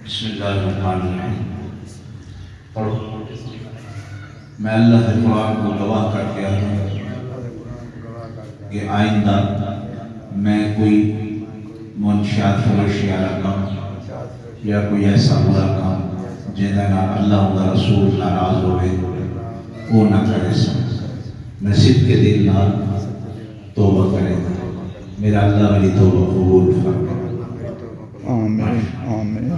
بسم اللہ الرحمن الرحیم۔ پڑھو۔ میں اللہ کے قرآن کو گواہ کر کے آتا ہوں کہ آئندہ میں کوئی منشیات فروشی والا کام یا کوئی ایسا برا کام جہاں نہ اللہ و رسول ناراض ہوئے وہ نہ کرے سا۔ میں صدق کے دل نال توبہ کرے گا، میرا اللہ میری توبہ قبول فرمائے۔ آمین آمین۔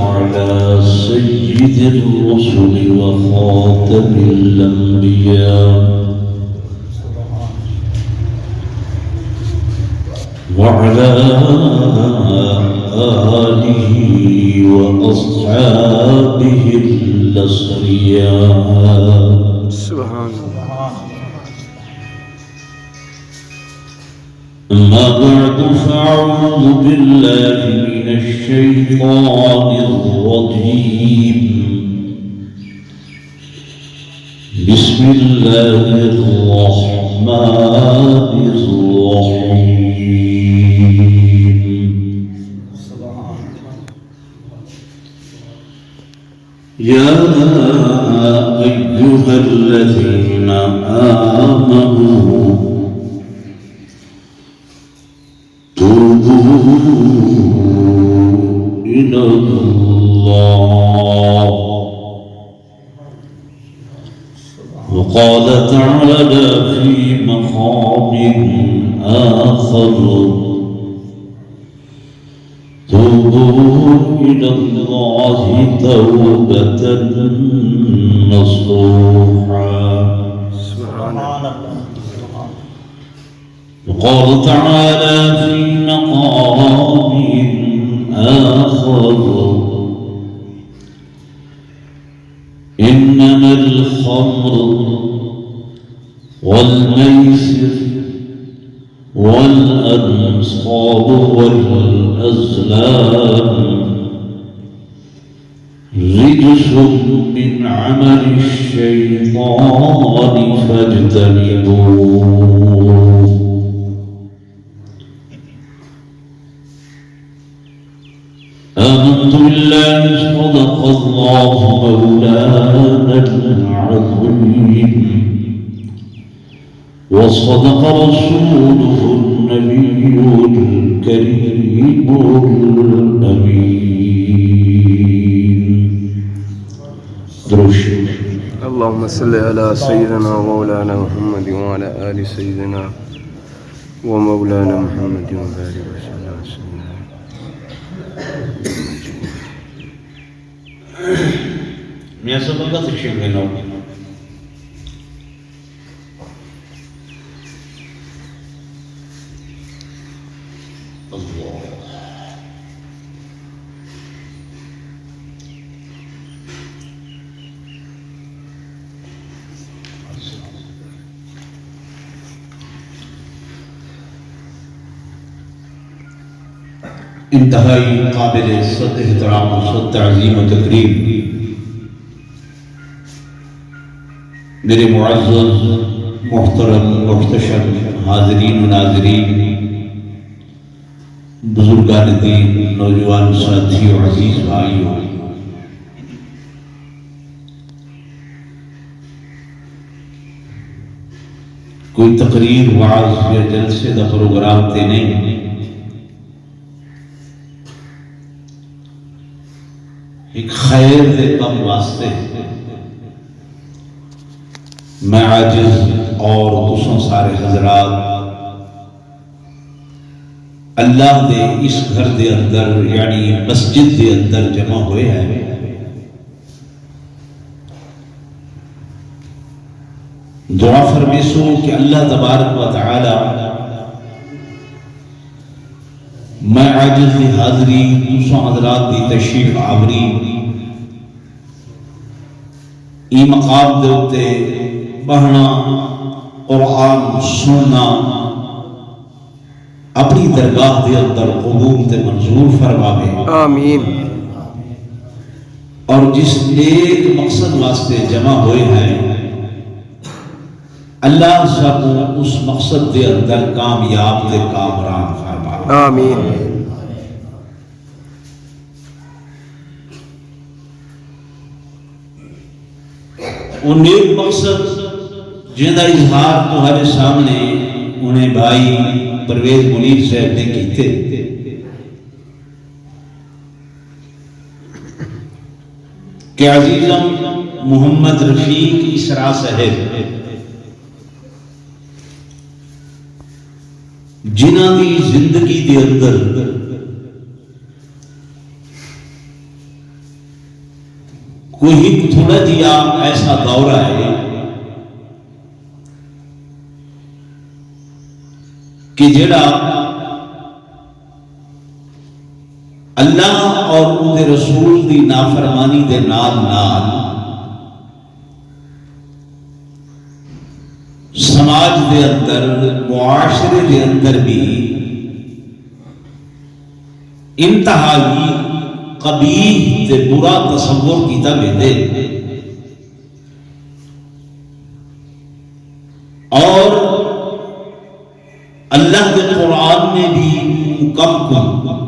على سيد الرسل وخاتم الأنبياء وعلى آله وأصحابه الأصفياء سبحان اللہ۔ أما بعد فأعوذ بالله من الشيطان الرجيم. بسم الله الرحمن الرحيم. يا أيها الذين آمنوا توبوا إلى الله. وقال تعالى في مقام آخر توبوا إلى الله توبة نصوحا. وقال تعالى في مقام آخر إنما الخمر والميسر والأنصاب والأزلام رجس من عمل الشيطان فاجتنبوه. آمنت بالله صدق الله مولانا العظيم وصدق رسوله النبي الكريم الأمين. درشد. اللهم صل على سيدنا ومولانا محمد وعلى آل سيدنا ومولانا محمد وبارك وسلم على سيدنا. میاں صاحب کا تشریف لینا ہوگا۔ انتہائی قابل صد احترام و صد تعظیم و تکریم میرے معزز محترم محتشم حاضرین و ناظرین، بزرگان دین، نوجوان ساتھی و عزیز بھائیوں، کوئی تقریر وعظ یا جلسے دا پروگرام تے نہیں، ایک خیر دے کم واسطے میں عاجز اور تسوں سارے حضرات اللہ دے اس گھر دے اندر یعنی مسجد دے اندر جمع ہوئے ہیں۔ دعا فرمیسو کہ اللہ تبارک و تعالی میں عاجز دی حاضری تسوں حضرات دی تشریف آوری ای مقام دے اتے پڑھنا قرآن سننا اپنی درگاہ دے اندر قبول تے منظور فرماوے آمین۔ اور جس نیک مقصد واسطے جمع ہوئے ہیں اللہ سب اس مقصد دے اندر کامیاب تے کامران فرما آمین۔ وہ نیک مقصد جن کا اظہار تمہارے سامنے انہیں بھائی پرویز منیر صاحب نے کیتے کہ عزیزم محمد رفیق اسرا صاحب جنہ دی زندگی دے اندر کوئی تھوڑا جیا ایسا دور ہے کہ جڑا اللہ اور ان دے رسول دی نافرمانی دے نال نال سماج دے اندر معاشرے دے اندر بھی انتہائی قبیح تے برا تصور کیتا ویندے اور اللہ کے قرآن میں بھی مکمل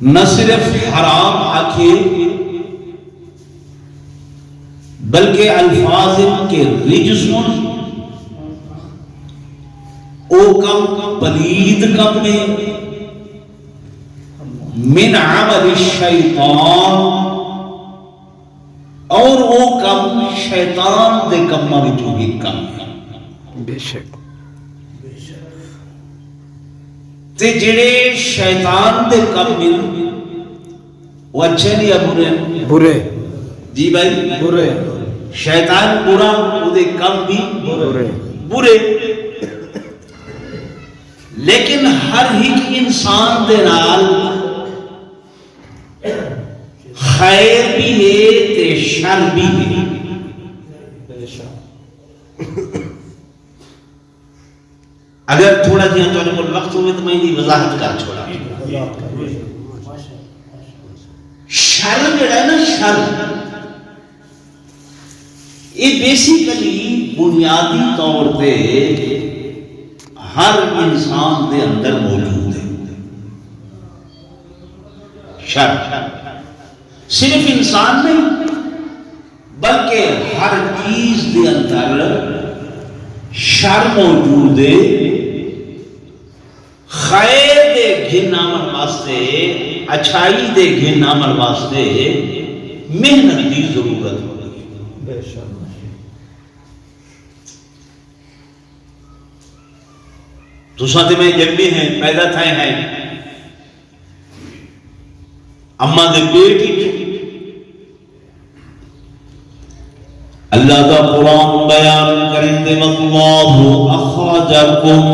نہ صرف حرام آکھے بلکہ الفاظ کے رجسن او کم پلید کم میں من عمل الشیطان اور او کم شیطان دے کمہ وچوں بھی کم بے شک تے جڑے شیطان دے کم مل وہ اچھے نہیں یا برے برے جی بھائی برے شیطان برا وہ دے کم بھی برے برے لیکن ہر ایک انسان دے نال خیر بھی ہے تے شر بھی ہے اگر تھوڑا جہاں تو انہیں کو وقت ہوئے تو میں انہیں وضاحت کر چھوڑا شر جڑا ہے نا شر یہ بیسیکلی بنیادی طور پہ ہر انسان دے اندر موجود ہے شر صرف انسان نہیں بلکہ ہر چیز دے اندر شر موجود ہے خیر دے گھن عمل واسطے اچھائی دے گھن عمل واسطے محنت کی ضرورت ہوگی تو ساتھ میں جنبی ہیں پیدا تھے ہیں اما دے بیٹی اللہ کا قرآن بیان کریں دے واللہ اخرجکم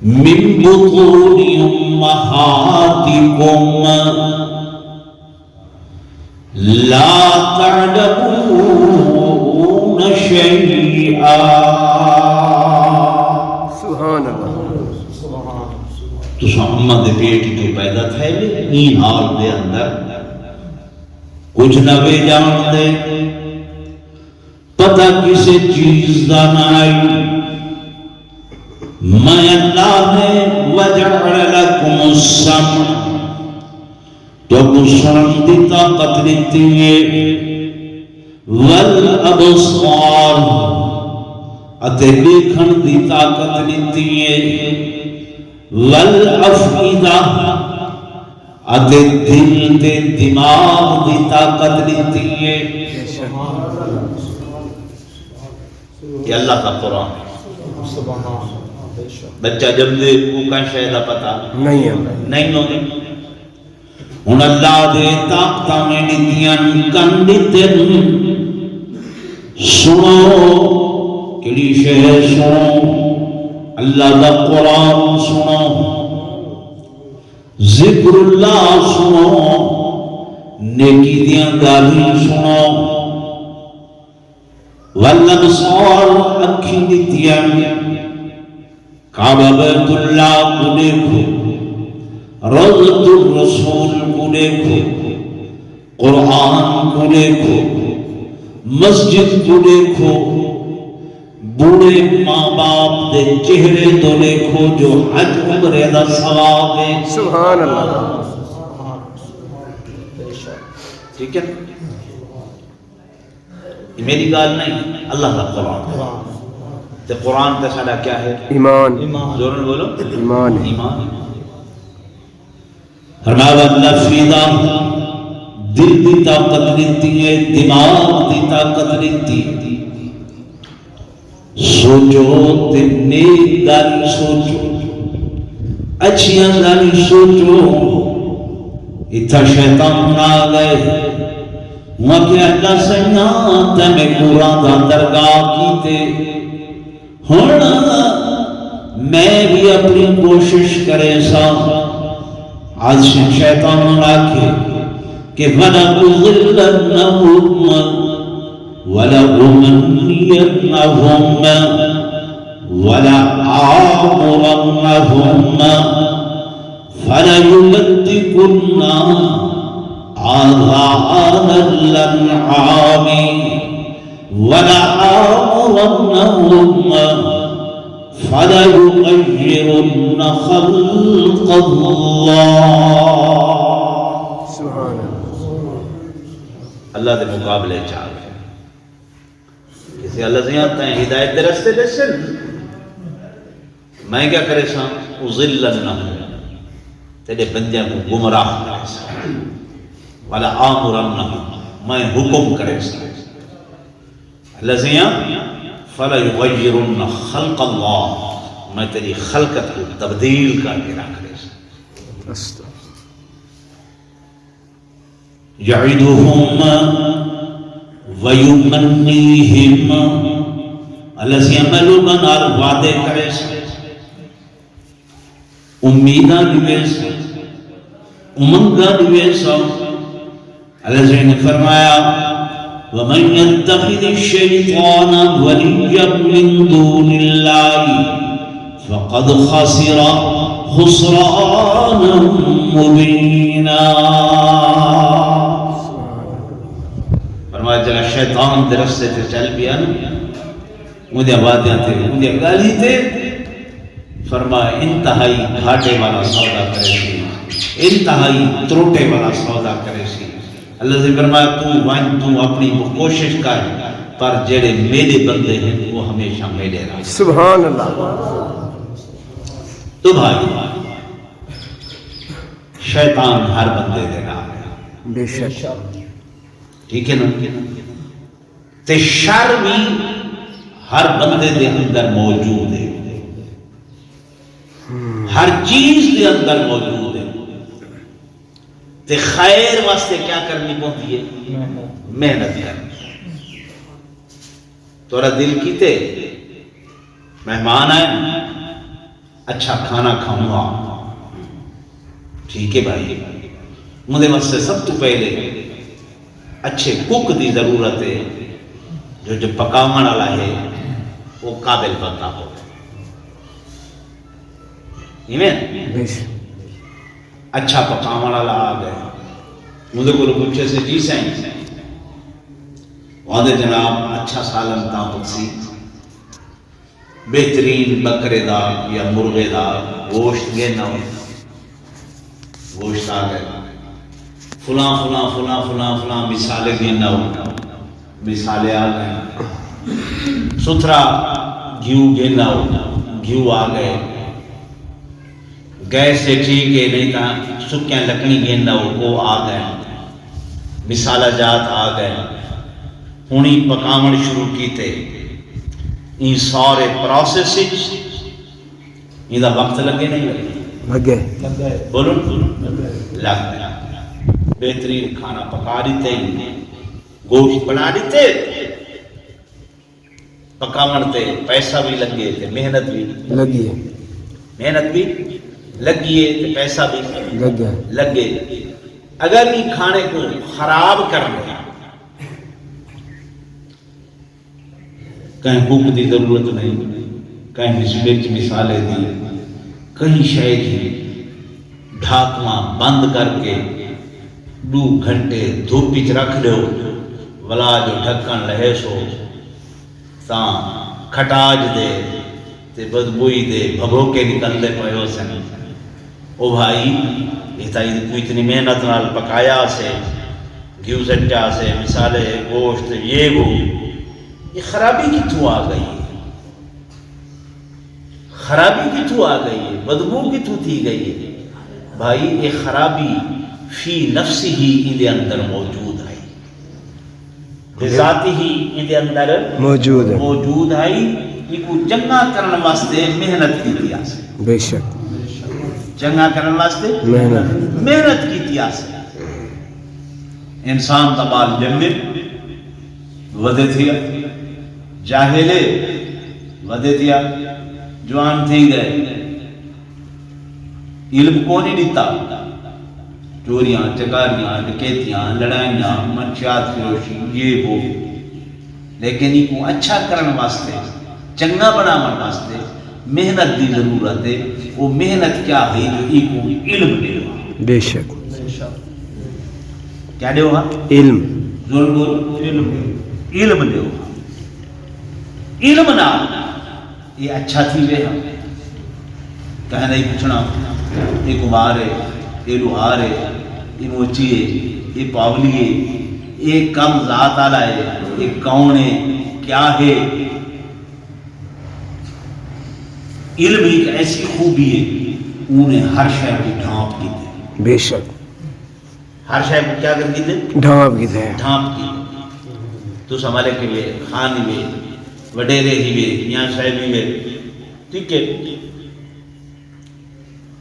من بطون امہاتکم لا تعلمون شیئا سبحان اللہ تو اما دے بیٹی تو پیدا تھے این حال دے اندر کچھ نہ بے جان دے پتہ کسی چیز دا نہ آئی میں اللہ نے وجعل لکم السمع تو سنن دی طاقت دیتی ہے والابصار اتے دیکھن دی طاقت دیتی ہے والافئدہ اتے دل تے دماغ دی طاقت دیتی ہے یہ اللہ کا قرآن ہے بچہ جب دے وہ کا شہدہ پتا نہیں ہوگی ان اللہ دے طاقتہ میں دیتیاں کن دیتن سنو کڑی شہر سنو اللہ دا قرآن سنو ذکر اللہ سنو نیکی دیاں گالی سنو والابصار اکھی دیتیاں کعبہ بیت اللہ کو دیکھو روضۃ الرسول کو دیکھو قرآن کو دیکھو مسجد کو دیکھو بوڑھے ماں باپ دے چہرے تو دیکھو جو حج عمرے دا ثواب ہے سبحان اللہ ٹھیک ہے یہ میری گال نہیں اللہ کا قرآن تو قرآن کا ساڈا کیا ہے ایمان زور میں بولو ایمان ایمان فرمایا نفیدہ دل دی طاقت دیتی ہے دماغ دی طاقت دیتی سوچو تے نیک گل سوچو اچھیاں گل سوچو اتھا شیطان آ گئے وہاں کہ اللہ سیاں تے میں قرآن دا درگاہ کیتے ہونا میں بھی اپنی کوشش کرے سا آج شیطان آکھے کہ وَلَأُضِلَّنَّهُمْ وَلَأُمَنِّيَنَّهُمْ وَلَآمُرَنَّهُمْ فَلَيُبَتِّكُنَّ آذَانَ الْأَنْعَامِ وَلَآمُرَنَّهُمْ فَلَيُغَيِّرُنَّ خَلْقَ اللَّهِ سبحان اللہ دے مقابلے چاہ گئے کسی اللہ سے آتا ہے ہدایت دے رستے دے سن میں کیا کرے سا اُزِلَّنَّهُ تیرے بندے کو گمراہ کرے سا وَلَا آمُرَنَّهُ میں حکم کرے سا اللہ سے فَلَا يُغَيِّرُنَّ خَلْقَ اللَّهِ میں تیری خلقت کو تبدیل کر کے رکھ رہے سا استغفر یعدہم ویمنیہم اللہ سے عملو بنار وعدے کرے سے امیدہ دیوے سے امنگا دیوے سے اللہ سے نے فرمایا وَمَنْ يَتَّخِذِ الشَّيْطَانَ وَلِيًّا مِّن دُونِ اللَّهِ فَقَدْ خَسِرَ خُسْرَانًا مُبِينًا فرمایا جگہ شیطان دے رستے تے چل پیا نا مجھے وعدیاں تھے مجھے گالی تھے فرمایا انتہائی گھاٹے والا سودا کرے سی انتہائی تروٹے والا سودا کرے سی اللہ سے فرمایا تو اپنی کوشش کر پر جڑے میرے بندے ہیں وہ ہمیشہ میرے رہے سبحان اللہ تو بھائی شیطان ہر بندے دے نام ہے بے شک ٹھیک ہے نا تے شر بھی ہر بندے دے اندر موجود ہے ہر چیز دے اندر موجود ہے تے خیر واسطے کیا کرنی پڑتی ہے محنت کرنی تورا دل کیتے مہمان آئے اچھا کھانا کھاؤں گا ٹھیک ہے بھائی مجھے واسطے سب تو پہلے اچھے کوک دی ضرورت ہے جو پکاون والا ہے وہ قابل بندہ ہو بے شک اچھا پکاون والا آ گئے مجھے کو پوچھے سے جی سائیں وعدے جناب اچھا سالن تا پکسی بہترین بکرے دا یا مرغے دا گوشت گینا ہو گوشت آ گئے فلاں فلاں فلاں فلاں فلاں مثالے گینا ہو مثالے آ گئے ستھرا گھیو گینا ہو گھیو آ گئے گیس سے ٹھیک ہے نہیں تھا سکیاں لکڑی گینا ہو وہ آ گئے مثالہ جات آ گئے ہونی پکاون شروع کیتے این سارے پروسیس ان دا وقت لگے نہیں لگے بولو لگ گیا بہترین کھانا پکا دیتے گوشت بنا دیتے پکاون تے پیسہ بھی لگے تے محنت بھی لگی لگیے تے پیسہ بھی لگے اگر یہ کھانے کو خراب کرنا کہیں بھوک دی ضرورت نہیں کہیں مرچ مثالے دی کہیں شے دی ڈھاکواں بند کر کے 2 گھنٹے دھوپ وچ رکھ دیو ولا جو ڈھکن لہے سو تاں کھٹاج دے تے بدبوئی دے بھگو کے نکلتے پئے ہو سن او بھائی یہ تو اتنی محنت نال پکایا سے گھیو سچا سے مثالے گوشت یہ وہ، یہ خرابی کتوں آ گئی ہے؟ خرابی کتوں آ گئی ہے؟ بدبو کتوں تھی گئی ہے؟ بھائی یہ خرابی فی نفس ہی اندے اندر موجود ہے، بذات ہی اندے اندر موجود ہے. یہ کو چنگا کرنے واسطے محنت کی تیاس، بے شک چنگا کرنے واسطے محنت کی تیاس. انسان دا بال جمے ودے تھیا، جاہلے ودے تھیا، جوان تھی گئے، علم کو نہیں دیتا، چوریاں چکاریاں ڈکیتیاں لڑائیاں منشیات فروشی یہ وہ. لیکن یہ کو اچھا کرنے واسطے چنگا بنانے واسطے محنت دی ضرورت ہے. وہ محنت کیا ہے؟ جو یہ کو علم دے ہوا. بے شک کیا دے ہوا؟ علم. زور بول، علم دے ہوا. علم نہ یہ اچھا تھی وے ہم کہہ نہیں پوچھنا یہ کمار ہے، یہ لوہار ہے، یہ موچی ہے، یہ پاولی ہے، یہ کم ذات آلہ ہے، یہ کون ہے، کیا ہے. علم ایک ایسی خوبی ہے انہیں ہر شے کو ڈھانپ کی دے. بے شک ہر شے کو کیا کر کی دے؟ ڈھانپ کی دے. ڈھانپ کی دے. تو سمالے کے ہوئے خان ہوئے وڈیرے ہی ہوئے میاں صاحب ہی ہوئے، ٹھیک ہے،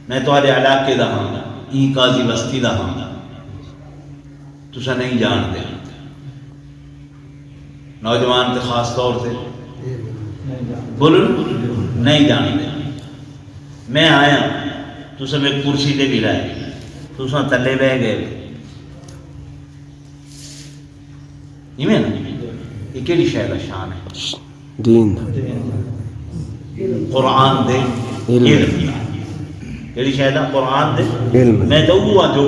میں تمہارے علاقے دا ہاں، این قاضی بستی دا ہاں، تسا نہیں جانتے. نوجوان تے خاص طور سے بولو نہیں جانتے. میں آیا تسا میں کرسی تے بھی لائے، تسا تلے بہ گئے. ایویں نا یہ کیڑی شے دا شان ہے؟ دین قرآن دے علم. کیڑی شے دا؟ قرآن دے علم. میں تو ہوا جو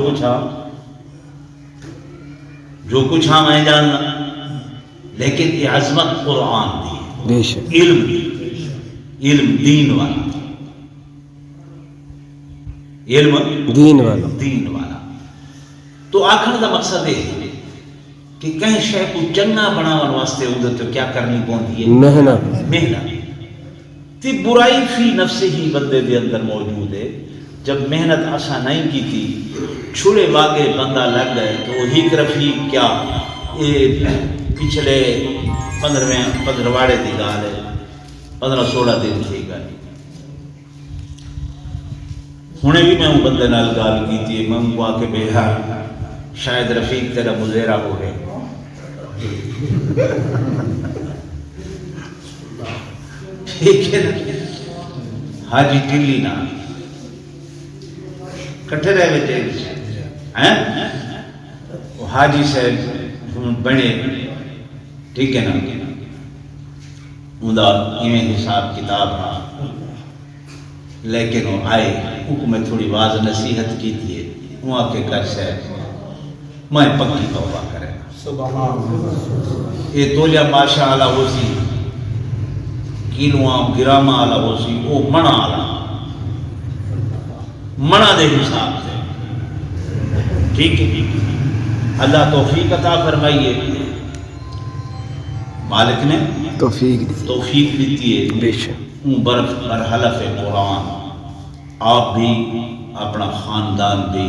کچھ ہاں میں جاننا، لیکن یہ عظمت قرآن دی، بے شک علم دی، علم دین والا، علم دین والا. دین والا. تو آخر دا مقصد یہ ہے کہ کہیں شے کو چنگا بناون واسطے ادھر تو کیا کرنی پوندی ہے؟ محنت. محنت. تی برائی فی نفس ہی بندے دے اندر موجود ہے. جب محنت آسا نہیں کی تھی چھوڑے واقع بندہ لگ گئے تو ہی رفیق کیا یہ پچھلے 15 دی گال ہے، 15-16 دن تھی گئی. ہنے بھی میں بندے نال گال کی تھی، میں کو آ کے بیہا شاید رفیق تیرا مزیرہ ہو گئے. ٹھیک ہے نا؟ حاجی ٹلی نہ کٹھے رہ بیٹھے ہیں حاجی صاحب بنے، ٹھیک ہے نا؟ اندر ایویں حساب کتاب رہا، لیکن وہ آئے ان میں تھوڑی واضح نصیحت کی تھی. وہاں کے کر صاحب میں پکی توبہ کرے یہ تولیا ماشاء اللہ ہو سی، کینواں گرامہ والا ہو سی، وہ منا والا منا دے حساب سے. ٹھیک ہے، اللہ توفیق عطا فرمائیے. مالک نے توفیق دیتی ہے. بے شک برحلف قرآن آپ بھی اپنا خاندان بھی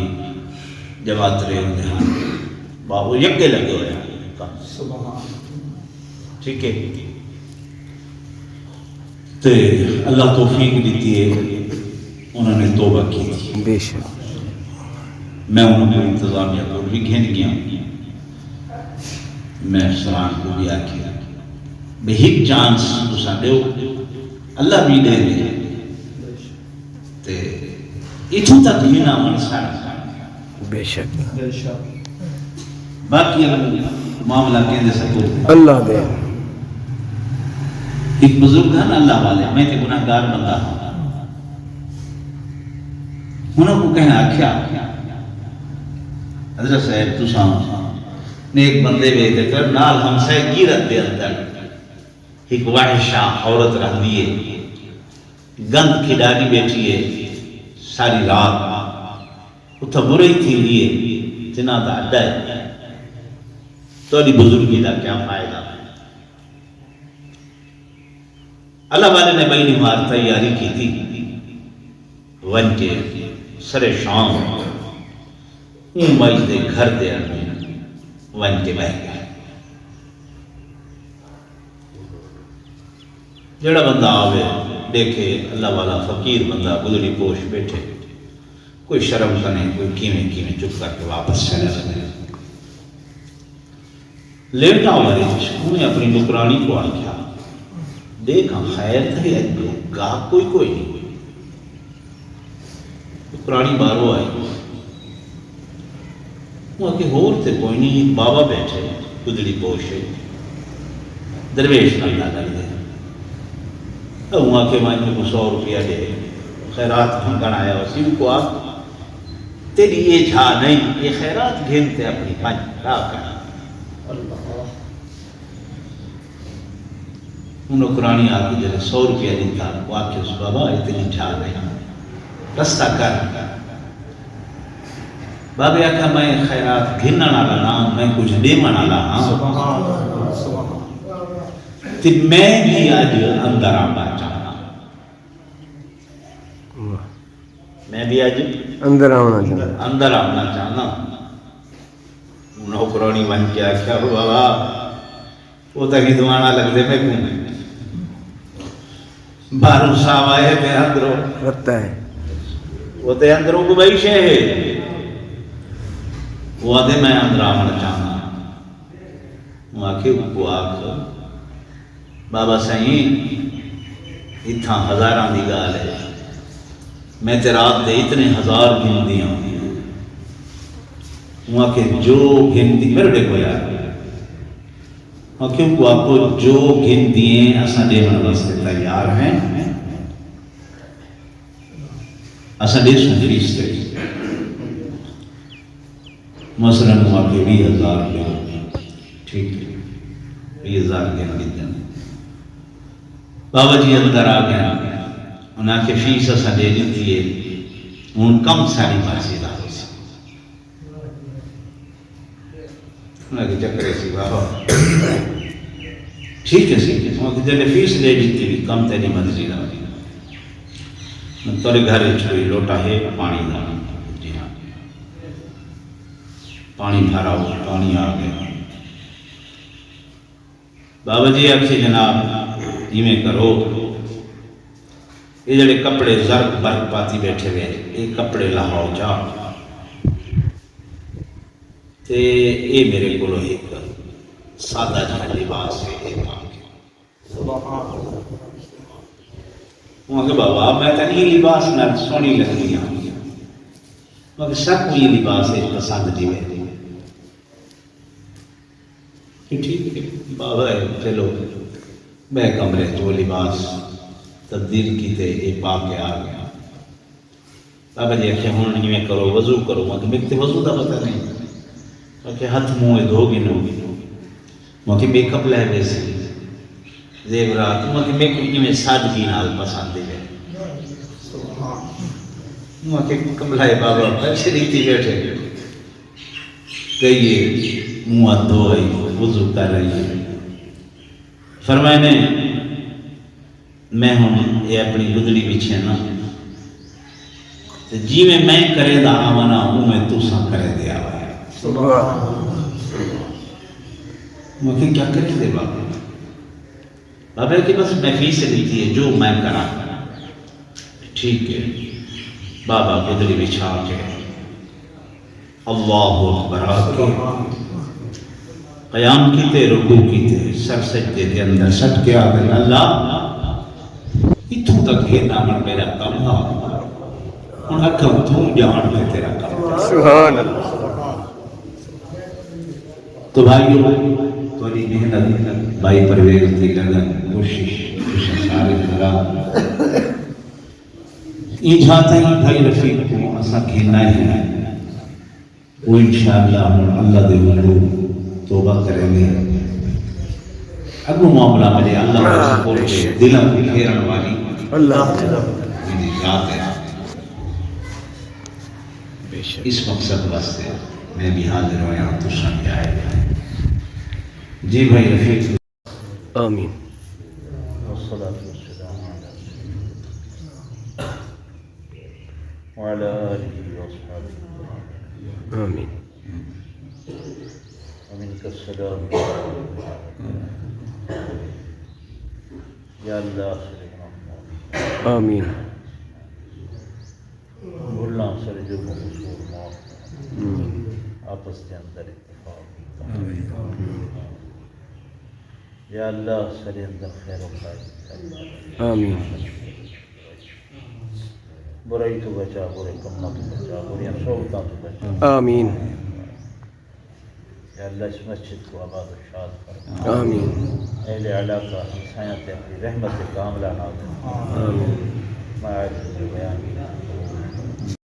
جماعت رہے ہوتے ہیں بابو یکے لگے ہوئے ہیں. ٹھیک ہے، تو اللہ توفیق دیتی ہے. انہوں نے توبہ کی تھی. بے شک میں انہوں کو انتظامیہ کو بھی گھن گیا، میں افسران کو بھی آکھیا بہت چانس تسا دیو، اللہ بھی دے دے. تے اتھوں تک ہی نہ من سارا. بے شک باقی معاملہ کہندے سکو اللہ دے. ایک بزرگ ہے نا اللہ والے، میں تے گناہگار بندہ ہوں. انہوں کو کہنا آکھیا حضرت صاحب تساں نے ایک بندے ویدے کر نال ہم سے گیرت دے اندر ایک وحشہ عورت رہ دیئے، گند کھڈانی بیٹھی ہے ساری رات اتھا برئی تھی لیے جنا دا اڈا ہے. تھوڑی بزرگی کا کیا فائدہ؟ اللہ والے نے بھائی نمار تیاری کی تھی ون کے سر شام بائی دے گھر دے ون کے بہ گئے. جڑا بندہ آوے دیکھے اللہ والا فقیر بندہ گزری پوش بیٹھے، کوئی شرم کرنے، کوئی کیویں چپ کر کے واپس چلے جائے. لیٹا ہماری انہیں اپنی نکرانی کو آکھیا دیکھا خیر تھے گا کوئی نہیں. نکرانی بارو آئی وہاں کے ہور تھے کوئی نہیں، بابا بیٹھے گزری پوش درویش نہ کر دے. وہاں کے مائنے کو 100 روپیہ دے خیرات ہم گنایا اسی کو آپ تیری یہ جھا نہیں، یہ خیرات گھنتے اپنی پنج را کرنا. انہوں قرآنی آگے جلے 100 روپیہ دیتا وہ آکے اس بابا اتنی جھا نہیں رستہ کر. بابا آکھا میں خیرات گھننا نہ لانا، میں کچھ دے منا لانا تو میں بھی آج اندر آنا چاہنا، میں بھی آج اندر آنا چاہنا. نوکرانی بن کے آکھیا ہو بابا وہ تک ہی دعانا لگ دے میں کیوں بارو صاحب آئے تھے اندروں رکھتا ہے وہ تے اندروں کو بھائی شے ہے وہ آدھے میں اندر آنا چاہنا. وہ آکھے کو آکھ بابا سائیں اتھا ہزاراں دی گال ہے، میں تے رات دے اتنے 1000 گن دیاں. وہاں کہ جو گن دی میرے ڈے کو یاد وہاں کیوں کو آپ کو جو گن دیئے اساں دے من واسطے تیار ہیں، اساں دے سن فیصدے مثلا وہاں کہ 20,000 گن ٹھیک ہے 20,000 گن دیتے. بابا جی اندر آ گیا انہاں کے فیس اساں دے دیتی ہے ان کم ساری بازی دا ہو سی انہاں کے چکرے سی بابا ٹھیک ہے سی انہاں کے جلے فیس دے دیتی ہے کم تیری مرضی دا تورے گھر چھوئی لوٹا ہے پانی دا. جی ہاں پانی بھرا ہو پانی آ گیا. بابا جی آپ سے جناب ایمیں کرو یہ جڑے کپڑے زرق برق پاتی بیٹھے ہوئے یہ کپڑے لاؤ جا تے اے میرے کو ایک سادہ جہاں لباس ہے اے پاک وہاں کہ بابا میں تو یہ لباس میں سونی لگی ہوں مگر سب کو یہ لباس ہے پسند دی ہے ٹھیک ہے بابا چلو میں کمرے جو لباس تبدیل کی تے یہ پا کے آ گیا. بابا جی آخیا ہوں میں کرو وضو کرو وہاں کہ وضو کا پتہ نہیں کہ ہاتھ منہ دھو گنو وہاں کہ میک اپ لے گئے سی زیورات وہاں کہ میک اپ میں سادگی نال پسند ہے وہاں کہ کملائے بابا شریفی بیٹھے کہیے منہ دھوئی وضو کر رہی ہے. فرمائے نے میں ہوں یہ اپنی گدڑی پیچھے نا جی میں کرے دا آمنا ہوں میں تو سا کرے دے آوایا مجھے کیا کرے دے بابا بابا کہ بس میں فیس لیتی ہے جو میں کرا ٹھیک ہے. بابا گدڑی بچھا کے اللہ اکبر آکے قیام کیتے رکوع کیتے سر سجدے کے اندر سٹ کے آگے اللہ اتھوں تک یہ نامن میرا کم ہا ان اکھم تھوں جہان میں تیرا کم سبحان اللہ. تو بھائیو توری محنت بھائی پرویز دی لگن کوشش سارے لگا یہ جاتا ہی بھائی رفیق کو اسا کھیلنا ہی ہے وہ انشاءاللہ اللہ دے ولو توبہ کریں گے. اگو معاملہ ملے اللہ کو سپورٹ کے دلوں کی پھیرن والی اللہ میری ذات ہے. اس مقصد واسطے میں بھی حاضر ہوں یہاں تو سمجھ آئے گا جی بھائی رفیق آمین والصلاة والسلام على رسول الله وعلى آله وأصحابه آمین ومنك السلام یا اللہ سرنا آمین بھولنا سر جو قصور معاف آپس کے اندر اتفاق یا اللہ سر اندر خیر و خیر آمین برائی تو بچا برے کمہ تو بچا بری صحبتوں تو بچا آمین یا اللہ اس مسجد کو آباد و شاد فرما آمین اہل علاقہ ہمسایہ تے اپنی رحمت کاملہ نازل آمین میں آج بیان